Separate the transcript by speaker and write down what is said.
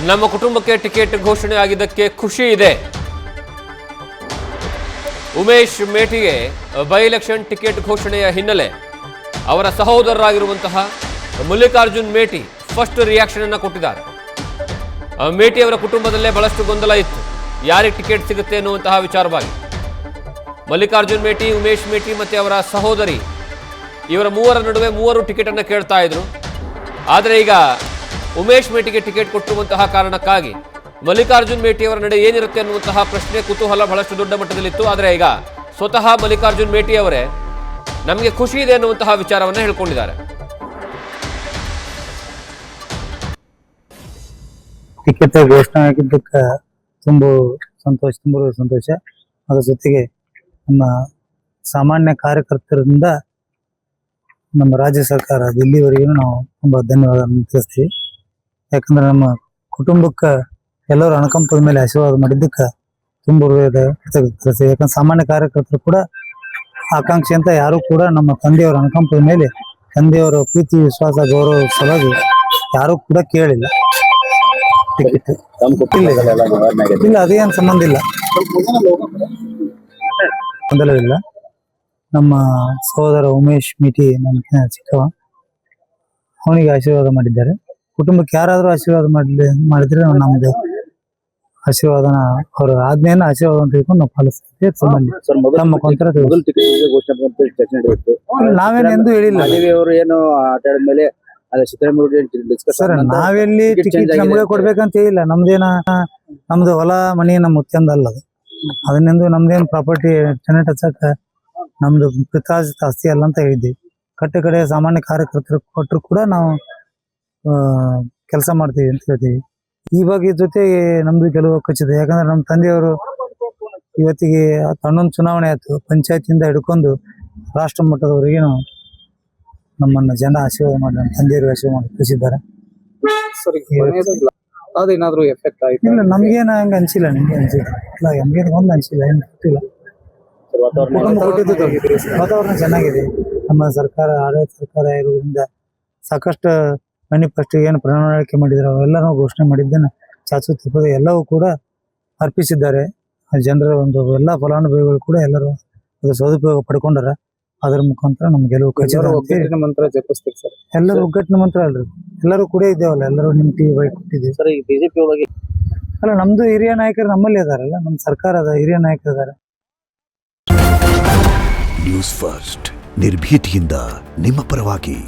Speaker 1: ನಮ್ಮ ಕುಟುಂಬಕ್ಕೆ ಟಿಕೆಟ್ ಘೋಷಣೆ ಆಗಿದ್ದಕ್ಕೆ ಖುಷಿ ಇದೆ. ಉಮೇಶ್ ಮೇಟಿಗೆ ಬೈ ಎಲೆಕ್ಷನ್ ಟಿಕೆಟ್ ಘೋಷಣೆಯ ಹಿನ್ನೆಲೆ ಅವರ ಸಹೋದರರಾಗಿರುವಂತಹ ಮಲ್ಲಿಕಾರ್ಜುನ್ ಮೇಟಿ ಫಸ್ಟ್ ರಿಯಾಕ್ಷನ್ ಅನ್ನು ಕೊಟ್ಟಿದ್ದಾರೆ. ಮೇಟಿ ಅವರ ಕುಟುಂಬದಲ್ಲೇ ಬಹಳಷ್ಟು ಗೊಂದಲ ಇತ್ತು, ಯಾರಿಗೆ ಟಿಕೆಟ್ ಸಿಗುತ್ತೆ ಅನ್ನುವಂತಹ ವಿಚಾರವಾಗಿ. ಮಲ್ಲಿಕಾರ್ಜುನ್ ಮೇಟಿ, ಉಮೇಶ್ ಮೇಟಿ ಮತ್ತು ಅವರ ಸಹೋದರಿ ಇವರ ಮೂವರ ನಡುವೆ ಮೂವರು ಟಿಕೆಟ್ ಅನ್ನು ಕೇಳ್ತಾ ಇದ್ರು. ಆದರೆ ಈಗ ಉಮೇಶ್ ಮೇಟಿಗೆ ಟಿಕೆಟ್ ಕೊಟ್ಟಿರುವಂತಹ ಕಾರಣಕ್ಕಾಗಿ ಮಲ್ಲಿಕಾರ್ಜುನ್ ಮೇಟಿ ಅವರ ನಡೆ ಏನಿರುತ್ತೆ ಅನ್ನುವಂತಹ ಪ್ರಶ್ನೆ, ಕುತೂಹಲ ಬಹಳಷ್ಟು ದೊಡ್ಡ ಮಟ್ಟದಲ್ಲಿತ್ತು. ಆದರೆ ಈಗ ಸ್ವತಃ ಮಲ್ಲಿಕಾರ್ಜುನ್ ಮೇಟಿ ಅವರೇ ನಮಗೆ ಖುಷಿ ಇದೆ ಅನ್ನುವಂತಹ ವಿಚಾರವನ್ನು ಹೇಳ್ಕೊಂಡಿದ್ದಾರೆ.
Speaker 2: ಟಿಕೆಟ್ ಘೋಷಣೆ ಆಗಿದ್ದಕ್ಕೆ ತುಂಬ ಸಂತೋಷ. ಅದರ ಜೊತೆಗೆ ನಮ್ಮ ಸಾಮಾನ್ಯ ಕಾರ್ಯಕರ್ತರಿಂದ ನಮ್ಮ ರಾಜ್ಯ ಸರ್ಕಾರ ಇಲ್ಲಿವರೆಗೂ ನಾವು ತುಂಬ ಧನ್ಯವಾದ ತಿಳಿಸ್ತೀವಿ. ಯಾಕಂದ್ರೆ ನಮ್ಮ ಕುಟುಂಬಕ್ಕೆ ಎಲ್ಲರೂ ಅನುಕಂಪದ ಮೇಲೆ ಆಶೀರ್ವಾದ ಮಾಡಿದ್ದಕ್ಕೆ ತುಂಬ ಹೃದಯದ ಕೃತಜ್ಞತೆ. ಯಾಕಂದ್ರೆ ಸಾಮಾನ್ಯ ಕಾರ್ಯಕರ್ತರು ಕೂಡ ಆಕಾಂಕ್ಷೆ ಅಂತ ಯಾರು ಕೂಡ ನಮ್ಮ ತಂದೆಯವರ ಅನುಕಂಪದ ಮೇಲೆ, ತಂದೆಯವರ ಪ್ರೀತಿ ವಿಶ್ವಾಸ ಗೌರವ ಸಲುವಾಗಿ ಯಾರು ಕೂಡ ಕೇಳಿಲ್ಲ ಟಿಕೆಟ್. ಇಲ್ಲ, ಅದೇನು ಸಂಬಂಧ ಇಲ್ಲ, ಗೊಂದಲವಿಲ್ಲ. ನಮ್ಮ ಸಹೋದರ ಉಮೇಶ್ ಮೇಟಿ ನನ್ನ ಚಿಕ್ಕವ, ಅವನಿಗೆ ಆಶೀರ್ವಾದ ಮಾಡಿದ್ದಾರೆ. ಕುಟುಂಬಕ್ಕೆ ಯಾರಾದರೂ ಆಶೀರ್ವಾದ ಮಾಡಿದ್ರೆ ನಮ್ದು ಆಶೀರ್ವಾದನ ಅವರ ಆಜ್ಞೆಯನ್ನು ಆಶೀರ್ವಾದ ಅಂತ ತಿಳ್ಕೊಂಡು ನಾವು ಪಾಲಿಸ್ತೀವಿ. ನಮ್ಮ ಕೊಂತರ ನಾವೇನೆಂದು ಹೇಳಿಲ್ಲ ಸರ್. ನಾವೆಲ್ಲಿ ಟಿಕೆಟ್ ನಮ್ಗೆ ಕೊಡ್ಬೇಕಂತ ಹೇಳಿಲ್ಲ. ನಮ್ದು ಹೊಲ ಮನಿ ನಮ್ಮ ಮುತ್ಯಂದ ಅಲ್ಲ ಅದು. ಅದನ್ನೆಂದು ನಮ್ದೇನು ಪ್ರಾಪರ್ಟಿ ಟೆನೆಂಟ್ ಹಚ್ಚಕ ನಮ್ದು ಪಿತಾರ್ಜಿತ ಆಸ್ತಿ ಅಲ್ಲ ಅಂತ ಹೇಳಿದ್ವಿ. ಕಡೆ ಸಾಮಾನ್ಯ ಕಾರ್ಯಕರ್ತರು ಕೊಟ್ಟರು ಕೂಡ ನಾವು ಕೆಲಸ ಮಾಡ್ತೀವಿ ಅಂತ ಹೇಳ್ತೀವಿ. ಈ ಬಗ್ಗೆ ಜೊತೆಗೆ ನಮ್ದು ಗೆಲುವು ಖಚಿತ. ಯಾಕಂದ್ರೆ ನಮ್ಮ ತಂದೆಯವರು ಇವತ್ತಿಗೆ ಹನ್ನೊಂದು ಚುನಾವಣೆ ಆಯ್ತು, ಪಂಚಾಯತಿಯಿಂದ ಹಿಡ್ಕೊಂಡು ರಾಷ್ಟ್ರ ಮಟ್ಟದವರೆಗೆ ನಮ್ಮನ್ನ ಜನ ಆಶೀರ್ವಾದ ಮಾಡಿ, ನಮ್ಮ ತಂದೆಯವರು ಆಶೀರ್ವಾದ ಮಾಡಿ ಕಳಿಸಿದ್ದಾರೆ.
Speaker 3: ಅದೇನಾದ್ರೂ ಎಫೆಕ್ಟ್ ಆಯ್ತು?
Speaker 2: ಇಲ್ಲ, ನಮ್ಗೇನು ಹಂಗ ಅನ್ಸಿಲ್ಲ. ನಿಮ್ಗೆ ಅನ್ಸಿಲ್ಲ? ಇಲ್ಲ, ನಮ್ಗೇನು ಒಂದು ಅನ್ಸಿಲ್ಲ, ಏನು ಗೊತ್ತಿಲ್ಲ. ವಾತಾವರಣ ಚೆನ್ನಾಗಿದೆ. ನಮ್ಮ ಸರ್ಕಾರ, ಆಡಳಿತ ಸರ್ಕಾರ ಇರುವುದರಿಂದ ಸಾಕಷ್ಟು ಮ್ಯಾನಿಫೆಸ್ಟೋ ಏನು ಪ್ರಣಾಳಿಕೆ ಮಾಡಿದ್ರು ಅವೆಲ್ಲನೂ ಘೋಷಣೆ ಮಾಡಿದ್ದೇನೆ ಚಾಚು ತಪ್ಪದೆ ಎಲ್ಲವೂ ಕೂಡ ಅರ್ಪಿಸಿದ್ದಾರೆ. ಜನರ ಒಂದು ಎಲ್ಲ ಫಲಾನುಭವಿಗಳು ಕೂಡ ಎಲ್ಲರೂ ಅದು ಸದುಪಯೋಗ ಪಡ್ಕೊಂಡಾರ. ಅದರ ಮುಖಾಂತರ ನಮ್ ಗೆಲುವು ಖಚಿತ.
Speaker 3: ಮಂತ್ರ ಜಪಿಸ್ತೀವಿ ಸರ್.
Speaker 2: ಎಲ್ಲರೂ ಒಗ್ಗಟ್ಟಿನ ಮಂತ್ರ ಅಲ್ರಿ, ಎಲ್ಲರೂ ಕೂಡ ಇದ್ದೇವಲ್ಲ, ಎಲ್ಲರೂ ನಿಮ್ ಟಿವಿ ಬೈ ಕೊಟ್ಟಿದ್ದೀವಿ
Speaker 3: ಸರ್. ಈ ಬಿಜೆಪಿ ಒಳಗೆ
Speaker 2: ಅಲ್ಲ, ನಮ್ದು ಹಿರಿಯ ನಾಯಕರು ನಮ್ಮಲ್ಲಿ ಇದಾರಲ್ಲ, ನಮ್ಮ ಸರ್ಕಾರದ ಹಿರಿಯ ನಾಯಕರು ಇದಾರೆ.
Speaker 4: ನ್ಯೂಸ್ ಫಸ್ಟ್ ನಿರ್ಭೀತಿಯಿಂದ ನಿಮ್ಮ ಪರವಾಗಿ.